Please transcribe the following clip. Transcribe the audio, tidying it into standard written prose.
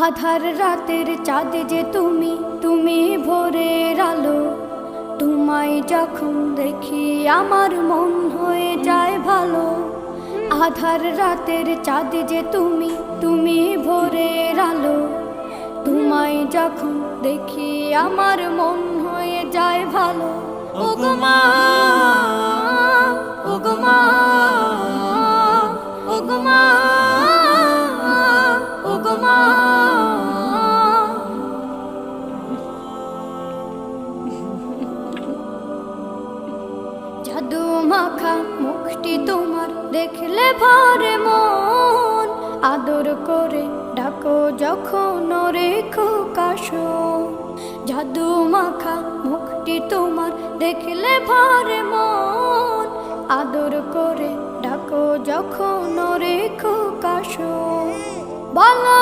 আধার রাতের চাঁদ যে তুমি, তুমি ভোরের আলো। তোমায় যখন দেখি আমার মন হয়ে যায় ভালো। আধার রাতের চাঁদ যে তুমি, তুমি ভোরের আলো। তোমায় যখন দেখি আমার মন হয়ে যায় ভালো। ওগো মা, ওগো মা, ওগো মা, ওগো মা। জাদু মাখা মুখটি তোমার দেখলে ভরে মন। আদর করে ডাকো যখন রেখো কাশন। জাদু মাখা মুখটি তোমার দেখলে ভরে মন। আদর করে ডাকো যখন রেখো কাশন। বলো